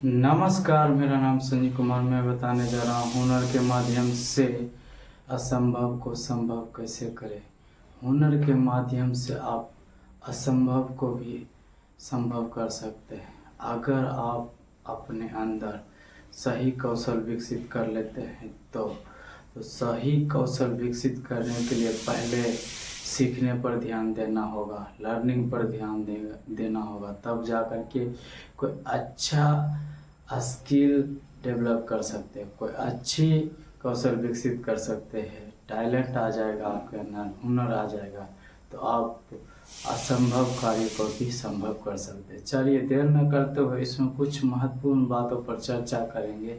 नमस्कार, मेरा नाम संजीव कुमार। मैं बताने जा रहा हूँ हुनर के माध्यम से असंभव को संभव कैसे करें। हुनर के माध्यम से आप असंभव को भी संभव कर सकते हैं अगर आप अपने अंदर सही कौशल विकसित कर लेते हैं। तो सही कौशल विकसित करने के लिए पहले सीखने पर ध्यान देना होगा, लर्निंग पर ध्यान देना होगा, तब जा कर के कोई अच्छा स्किल डेवलप कर सकते हैं, कोई अच्छी कौशल विकसित कर सकते हैं। टैलेंट आ जाएगा आपके अंदर, हुनर आ जाएगा तो आप असंभव कार्य को भी संभव कर सकते हैं। चलिए देर न करते हुए इसमें कुछ महत्वपूर्ण बातों पर चर्चा करेंगे,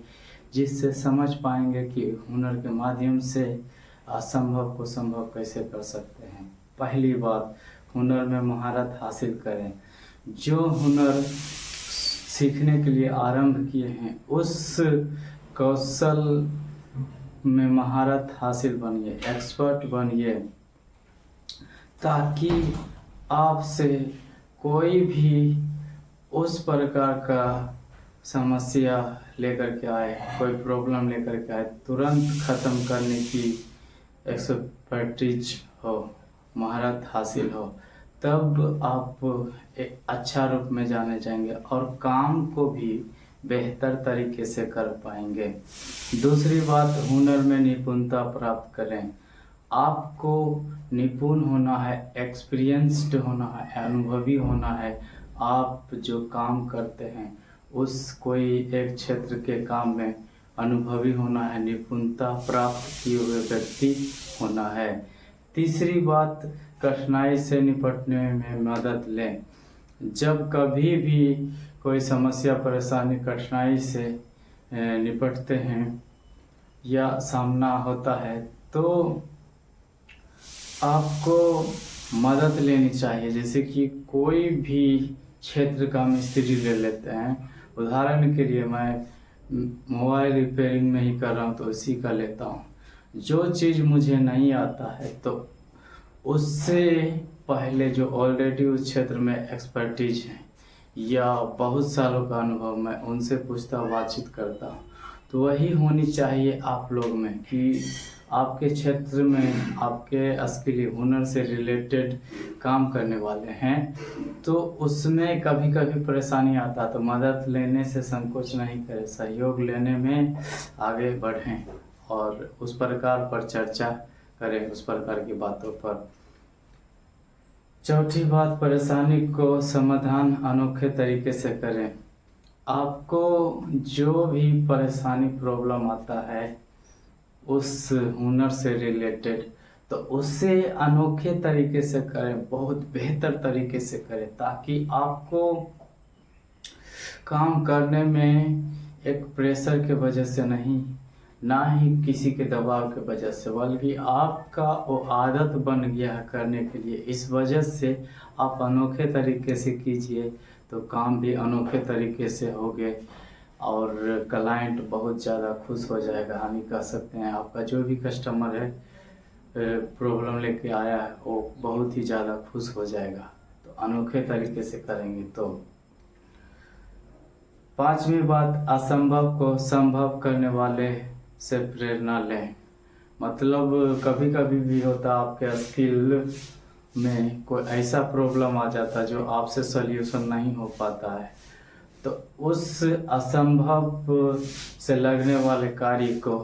जिससे समझ पाएंगे कि हुनर के माध्यम से असंभव को संभव कैसे कर सकते हैं। पहली बात, हुनर में महारत हासिल करें। जो हुनर सीखने के लिए आरंभ किए हैं उस कौशल में महारत हासिल बनिए, एक्सपर्ट बनिए, ताकि आपसे कोई भी उस प्रकार का समस्या लेकर के आए, कोई प्रॉब्लम लेकर के आए, तुरंत ख़त्म करने की एक्सपर्टीज हो, महारत हासिल हो, तब आप एक अच्छा रूप में जाने जाएंगे और काम को भी बेहतर तरीके से कर पाएंगे। दूसरी बात, हुनर में निपुणता प्राप्त करें। आपको निपुण होना है, एक्सपीरियंस्ड होना है, अनुभवी होना है। आप जो काम करते हैं उस कोई एक क्षेत्र के काम में अनुभवी होना है, निपुणता प्राप्त किए हुए व्यक्ति होना है। तीसरी बात, कठिनाई से निपटने में मदद लें। जब कभी भी कोई समस्या, परेशानी, कठिनाई से निपटते हैं या सामना होता है तो आपको मदद लेनी चाहिए। जैसे कि कोई भी क्षेत्र का मिस्त्री ले लेते हैं, उदाहरण के लिए मैं मोबाइल रिपेयरिंग में ही कर रहा हूँ तो उसी का लेता हूँ। जो चीज़ मुझे नहीं आता है तो उससे पहले जो ऑलरेडी उस क्षेत्र में एक्सपर्टीज है या बहुत सालों का अनुभव, मैं उनसे पूछता, बातचीत करता हूँ। तो वही होनी चाहिए आप लोग में कि आपके क्षेत्र में आपके स्किल, हुनर से रिलेटेड काम करने वाले हैं तो उसमें कभी कभी परेशानी आता तो मदद लेने से संकोच नहीं करें, सहयोग लेने में आगे बढ़ें और उस प्रकार पर चर्चा करें, उस प्रकार की बातों पर। चौथी बात, परेशानी को समाधान अनोखे तरीके से करें। आपको जो भी परेशानी, प्रॉब्लम आता है उस हुनर से रिलेटेड, तो उससे अनोखे तरीके से करें, बहुत बेहतर तरीके से करें, ताकि आपको काम करने में एक प्रेशर के वजह से नहीं, ना ही किसी के दबाव के वजह से, बल्कि आपका वो आदत बन गया है करने के लिए। इस वजह से आप अनोखे तरीके से कीजिए तो काम भी अनोखे तरीके से होगे और क्लाइंट बहुत ज़्यादा खुश हो जाएगा। हम ही कह सकते हैं आपका जो भी कस्टमर है प्रॉब्लम लेके आया है वो बहुत ही ज़्यादा खुश हो जाएगा। तो अनोखे तरीके से करेंगे तो। पांचवी बात, असंभव को संभव करने वाले से प्रेरणा लें। मतलब कभी कभी भी होता आपके स्किल में कोई ऐसा प्रॉब्लम आ जाता जो आपसे सॉल्यूशन नहीं हो पाता है, तो उस असंभव से लगने वाले कार्य को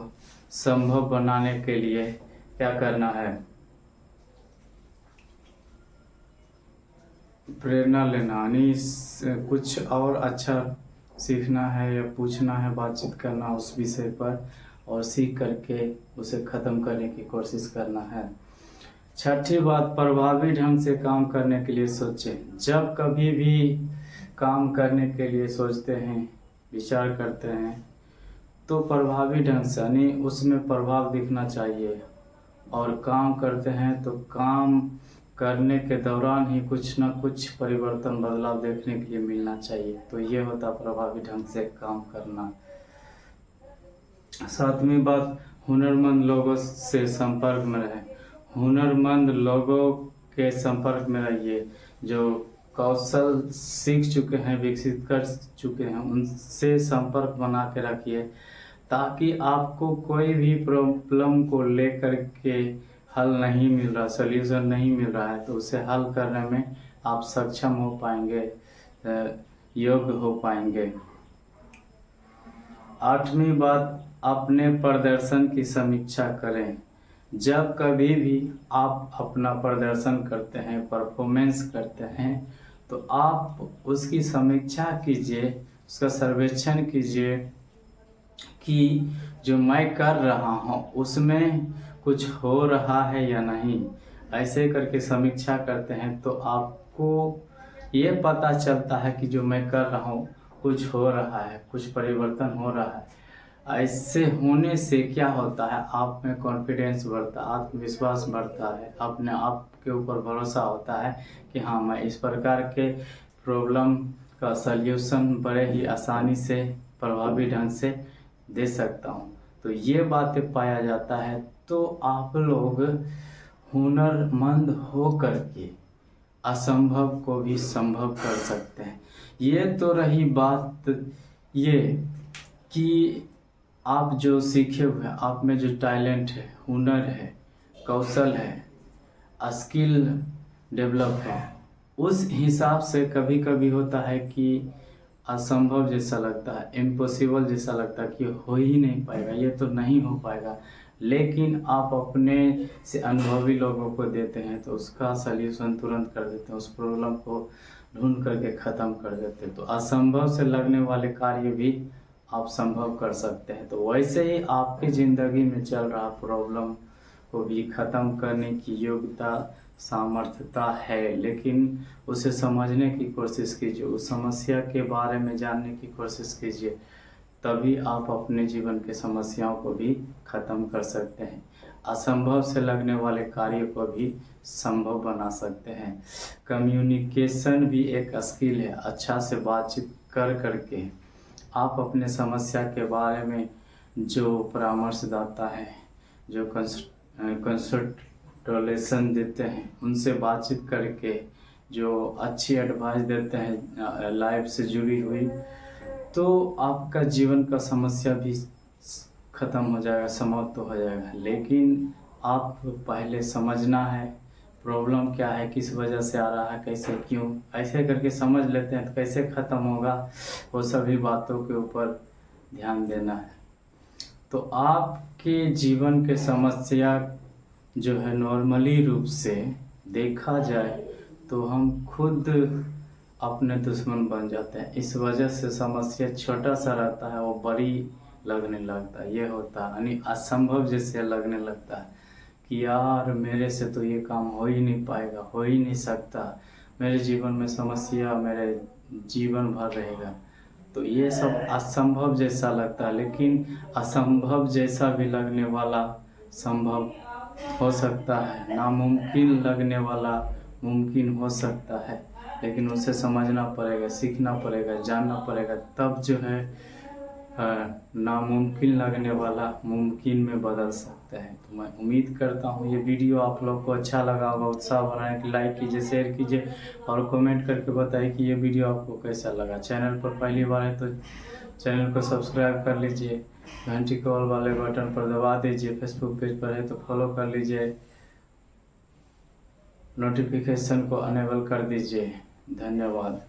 संभव बनाने के लिए क्या करना है, प्रेरणा लेना। यानी कुछ और अच्छा सीखना है या पूछना है, बातचीत करना उस विषय पर और सीख करके उसे ख़त्म करने की कोशिश करना है। छठी बात, प्रभावी ढंग से काम करने के लिए सोचें। जब कभी भी काम करने के लिए सोचते हैं, विचार करते हैं, तो प्रभावी ढंग से, यानी उसमें प्रभाव दिखना चाहिए। और काम करते हैं तो काम करने के दौरान ही कुछ ना कुछ परिवर्तन, बदलाव देखने के लिए मिलना चाहिए। तो ये होता प्रभावी ढंग से काम करना। सातवीं बात, हुनरमंद लोगों से संपर्क में रहें। हुनरमंद लोगों के संपर्क में रहिए जो कौशल सीख चुके हैं, विकसित कर चुके हैं, उनसे संपर्क बना के रखिए, ताकि आपको कोई भी प्रॉब्लम को लेकर के हल नहीं मिल रहा, सॉल्यूशन नहीं मिल रहा है, तो उसे हल करने में आप सक्षम हो पाएंगे, योग्य हो पाएंगे। 8वीं बात, अपने प्रदर्शन की समीक्षा करें। जब कभी भी आप अपना प्रदर्शन करते हैं, परफॉर्मेंस करते हैं, तो आप उसकी समीक्षा कीजिए, उसका सर्वेक्षण कीजिए कि जो मैं कर रहा हूँ उसमें कुछ हो रहा है या नहीं। ऐसे करके समीक्षा करते हैं तो आपको ये पता चलता है कि जो मैं कर रहा हूँ कुछ हो रहा है, कुछ परिवर्तन हो रहा है। ऐसे होने से क्या होता है, आप में कॉन्फिडेंस बढ़ता है, आत्मविश्वास बढ़ता है, अपने आप के ऊपर भरोसा होता है कि हाँ, मैं इस प्रकार के प्रॉब्लम का सल्यूशन बड़े ही आसानी से, प्रभावी ढंग से दे सकता हूँ। तो ये बातें पाया जाता है, तो आप लोग हुनरमंद हो करके असंभव को भी संभव कर सकते हैं। ये तो रही बात ये कि आप जो सीखे हुए हैं, आप में जो टैलेंट है, हुनर है, कौशल है, स्किल डेवलप है, उस हिसाब से कभी कभी होता है कि असंभव जैसा लगता है, इम्पॉसिबल जैसा लगता है कि हो ही नहीं पाएगा, ये तो नहीं हो पाएगा। लेकिन आप अपने से अनुभवी लोगों को देते हैं तो उसका सल्यूशन तुरंत कर देते हैं, उस प्रॉब्लम को ढूंढ करके ख़त्म कर देते हैं। तो असंभव से लगने वाले कार्य भी आप संभव कर सकते हैं। तो वैसे ही आपकी ज़िंदगी में चल रहा प्रॉब्लम को भी ख़त्म करने की योग्यता, सामर्थ्यता है, लेकिन उसे समझने की कोशिश कीजिए, उस समस्या के बारे में जानने की कोशिश कीजिए, तभी आप अपने जीवन के समस्याओं को भी ख़त्म कर सकते हैं। असंभव से लगने वाले कार्य को भी संभव बना सकते हैं। कम्युनिकेशन भी एक स्किल है। अच्छा से बातचीत कर करके आप अपने समस्या के बारे में जो परामर्शदाता है, जो कंसल्टेशन देते हैं, उनसे बातचीत करके जो अच्छी एडवाइस देते हैं लाइफ से जुड़ी हुई, तो आपका जीवन का समस्या भी ख़त्म हो जाएगा, समाप्त हो जाएगा। लेकिन आप पहले समझना है प्रॉब्लम क्या है, किस वजह से आ रहा है, कैसे, क्यों, ऐसे करके समझ लेते हैं तो कैसे ख़त्म होगा, वो सभी बातों के ऊपर ध्यान देना है। तो आपके जीवन के समस्या जो है नॉर्मली रूप से देखा जाए तो हम खुद अपने दुश्मन बन जाते हैं। इस वजह से समस्या छोटा सा रहता है, वो बड़ी लगने लगता है। ये होता है यानी असंभव जैसे लगने लगता है कि यार मेरे से तो ये काम हो ही नहीं पाएगा, हो ही नहीं सकता, मेरे जीवन में समस्या मेरे जीवन भर रहेगा। तो ये सब असंभव जैसा लगता है, लेकिन असंभव जैसा भी लगने वाला संभव हो सकता है, नामुमकिन लगने वाला मुमकिन हो सकता है। लेकिन उसे समझना पड़ेगा, सीखना पड़ेगा, जानना पड़ेगा, तब जो है नामुमकिन लगने वाला मुमकिन में बदल सकता है। तो मैं उम्मीद करता हूँ ये वीडियो आप लोग को अच्छा लगा होगा। उत्साह बनाने के लाइक कीजिए, शेयर कीजिए और कमेंट करके बताइए कि ये वीडियो आपको कैसा लगा। चैनल पर पहली बार है तो चैनल को सब्सक्राइब कर लीजिए, घंटी कॉल वाले बटन पर दबा दीजिए, फेसबुक पेज पर है तो फॉलो कर लीजिए, नोटिफिकेशन को अनेबल कर दीजिए। धन्यवाद।